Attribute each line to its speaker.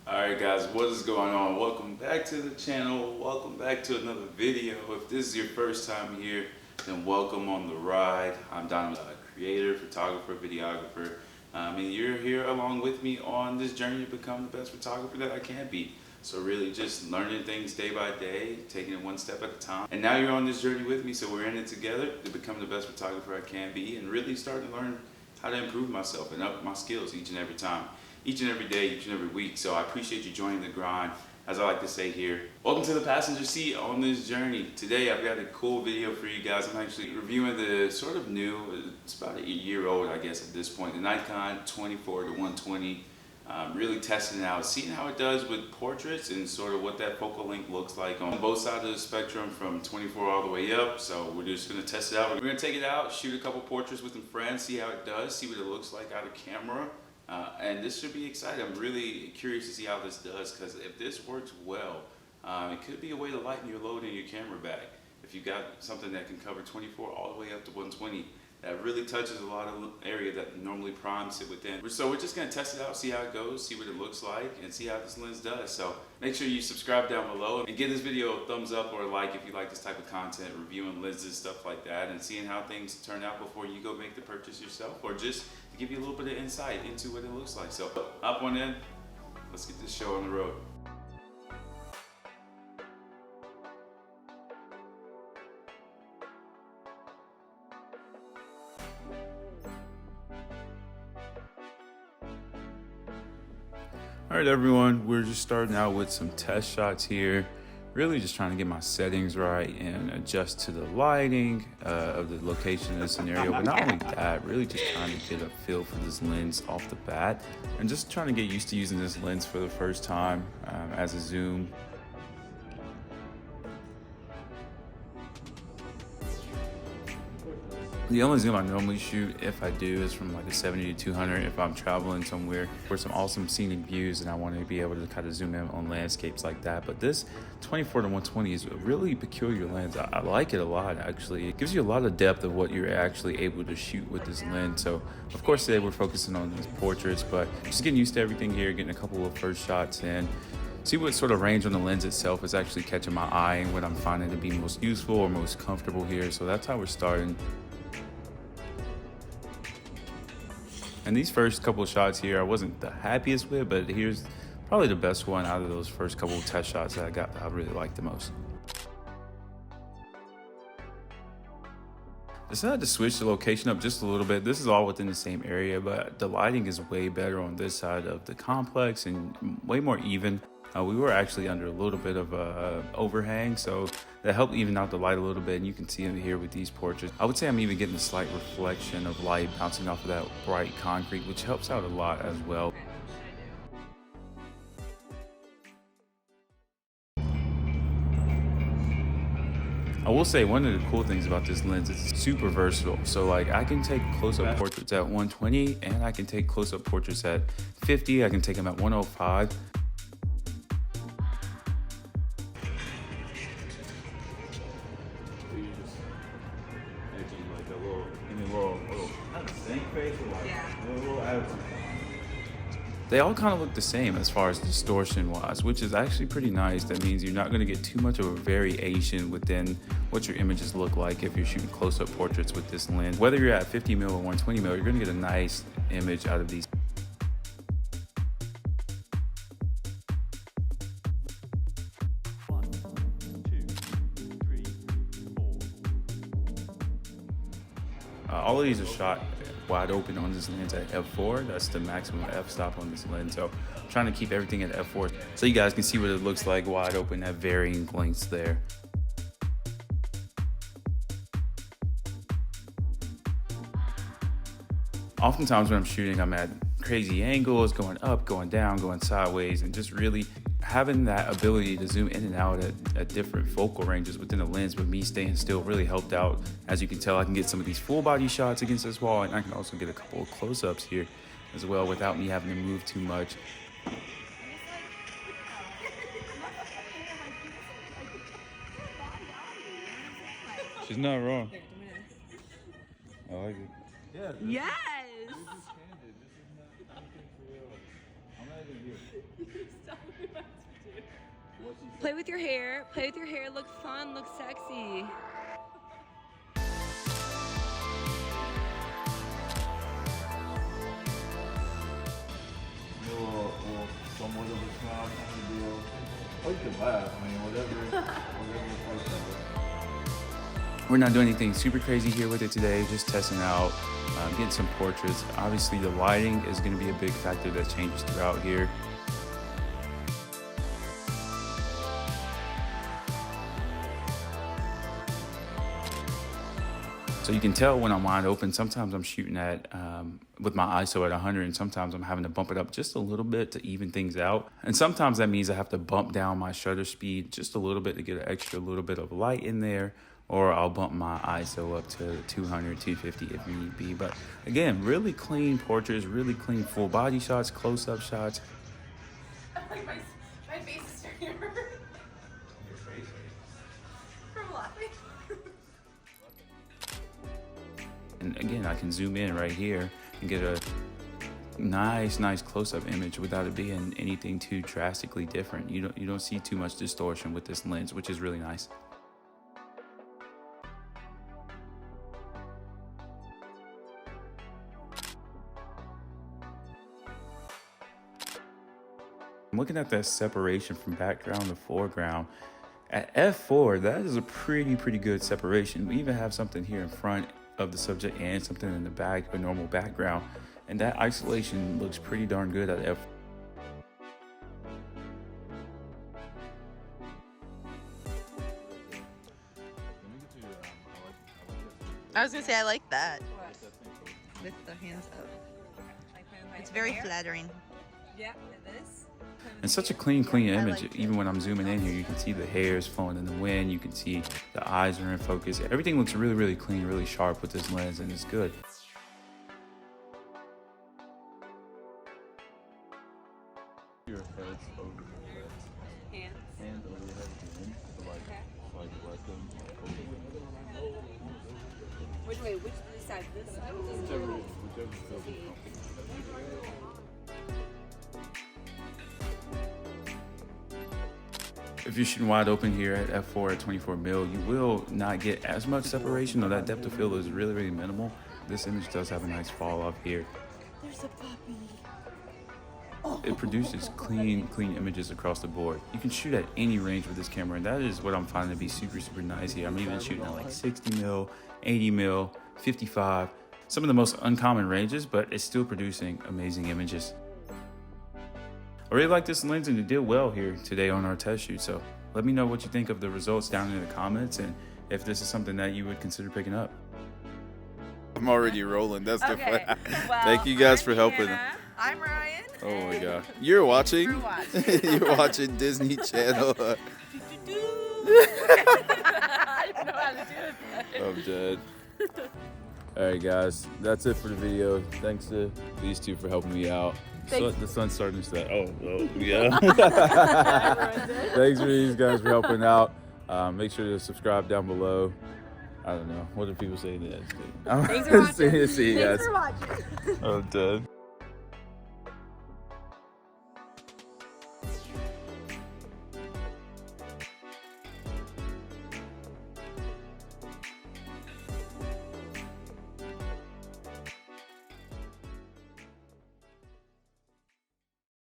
Speaker 1: Alright guys, what is going on? Welcome back to the channel. Welcome back to another video. If this is your first time here, then welcome on the ride. I'm Don, a creator, photographer, videographer. And you're here along with me on this journey to become the best photographer that I can be. So really just learning things day by day, taking it one step at a time. And now you're on this journey with me, so we're in it together to become the best photographer I can be and really start to learn how to improve myself and up my skills each and every time. Each and every day, each and every week. So I appreciate you joining the grind, as I like to say here. Welcome to the passenger seat on this journey. Today I've got a cool video for you guys. I'm actually reviewing the sort of new, it's about a year old I guess at this point, the Nikon 24 to 120. Really testing it out, seeing how it does with portraits and sort of what that focal length looks like on both sides of the spectrum from 24 all the way up. So we're just gonna test it out. We're gonna take it out, shoot a couple portraits with some friends, see how it does, see what it looks like out of camera. And this should be exciting. I'm really curious to see how this does, because if this works well, it could be a way to lighten your load in your camera bag. If you've got something that can cover 24 all the way up to 120, that really touches a lot of area that normally primes sit within. So we're just gonna test it out, see how it goes, see what it looks like, and see how this lens does. So make sure you subscribe down below and give this video a thumbs up or a like if you like this type of content, reviewing lenses, stuff like that, and seeing how things turn out before you go make the purchase yourself, or just to give you a little bit of insight into what it looks like. So hop on in, let's get this show on the road. All right, everyone, we're just starting out with some test shots here. Really just trying to get my settings right and adjust to the lighting of the location of the scenario. But not only that, really just trying to get a feel for this lens off the bat and just trying to get used to using this lens for the first time as a zoom. The only zoom I normally shoot, if I do, is from like a 70 to 200 if I'm traveling somewhere for some awesome scenic views and I want to be able to kind of zoom in on landscapes like that. But this 24 to 120 is a really peculiar lens. I like it a lot, actually. It gives you a lot of depth of what you're actually able to shoot with this lens. So, of course, today we're focusing on these portraits, but just getting used to everything here, getting a couple of first shots in. See what sort of range on the lens itself is actually catching my eye and what I'm finding to be most useful or most comfortable here. So that's how we're starting. And these first couple of shots here, I wasn't the happiest with, but here's probably the best one out of those first couple of test shots that I got that I really liked the most. Decided to switch the location up just a little bit. This is all within the same area, but the lighting is way better on this side of the complex and way more even. We were actually under a little bit of a overhang, so that helped even out the light a little bit, and you can see in here with these portraits. I would say I'm even getting a slight reflection of light bouncing off of that bright concrete, which helps out a lot as well. I will say one of the cool things about this lens is it's super versatile. So like I can take close-up portraits at 120 and I can take close-up portraits at 50. I can take them at 105. They all kind of look the same as far as distortion wise, which is actually pretty nice. That means you're not going to get too much of a variation within what your images look like if you're shooting close-up portraits with this lens. Whether you're at 50 mil or 120 mil, you're going to get a nice image out of these. All of these are shot wide open on this lens at f4. That's the maximum f-stop on this lens. So I'm trying to keep everything at f4 so you guys can see what it looks like wide open at varying lengths there. Oftentimes when I'm shooting, I'm at crazy angles, going up, going down, going sideways, and just really having that ability to zoom in and out at different focal ranges within the lens with me staying still really helped out. As you can tell, I can get some of these full body shots against this wall, and I can also get a couple of close-ups here as well without me having to move too much. She's not wrong. I like it.
Speaker 2: Yeah. Yes.
Speaker 1: This is candid. This is not anything for real. I'm not even here.
Speaker 2: Play with your hair. Play with your hair. Look fun. Look sexy.
Speaker 1: Somewhat of a smile kind of deal. Or you can laugh. I mean, whatever We're not doing anything super crazy here with it today. Just testing out, getting some portraits. Obviously, the lighting is going to be a big factor that changes throughout here. So you can tell when I'm wide open, sometimes I'm shooting at, with my ISO at 100, and sometimes I'm having to bump it up just a little bit to even things out. And sometimes that means I have to bump down my shutter speed just a little bit to get an extra little bit of light in there, or I'll bump my ISO up to 200, 250 if need be. But again, really clean portraits, really clean full body shots, close-up shots.
Speaker 3: My face is starting to hurt.
Speaker 1: Your face?
Speaker 3: From laughing.
Speaker 1: And again, I can zoom in right here and get a nice close-up image without it being anything too drastically different. You don't see too much distortion with this lens, which is really nice. I'm looking at that separation from background to foreground. At f4, that is a pretty good separation. We even have something here in front of the subject and something in the back, a normal background, and that isolation looks pretty darn good at f4.
Speaker 3: I was gonna say I like that. With the hands up. It's very flattering.
Speaker 2: Yeah, it is.
Speaker 1: And such a clean image. Even when I'm zooming in here, you can see the hairs flowing in the wind. You can see the eyes are in focus. Everything looks really clean, really sharp with this lens, and it's good. Your head's over your head. Hands over your head again. Like them.
Speaker 2: Which side? This side?
Speaker 1: Whichever feels comfortable. If you're shooting wide open here at f4 at 24 mil, you will not get as much separation, though that depth of field is really minimal. This image does have a nice fall off here.
Speaker 3: There's a puppy.
Speaker 1: It produces clean images across the board. You can shoot at any range with this camera, and that is what I'm finding to be super nice here. I'm even shooting at like 60 mil, 80 mil, 55, some of the most uncommon ranges, but it's still producing amazing images. I really like this lens, and it did well here today on our test shoot. So let me know what you think of the results down in the comments, and if this is something that you would consider picking up. I'm already rolling. That's the
Speaker 2: Okay. Well,
Speaker 1: Thank you guys for helping.
Speaker 3: I'm Ryan.
Speaker 1: Oh my god. You're watching?
Speaker 3: We're watching.
Speaker 1: You're watching Disney Channel.
Speaker 3: I don't know how to do it.
Speaker 1: I'm dead. Alright guys, that's it for the video. Thanks to these two for helping me out. The sun's starting to set. Oh, well, yeah. Thanks for these guys for helping out. Make sure to subscribe down below. I don't know. What do people say?
Speaker 2: Thanks for watching.
Speaker 1: See you guys.
Speaker 2: Thanks for watching.
Speaker 1: I'm dead.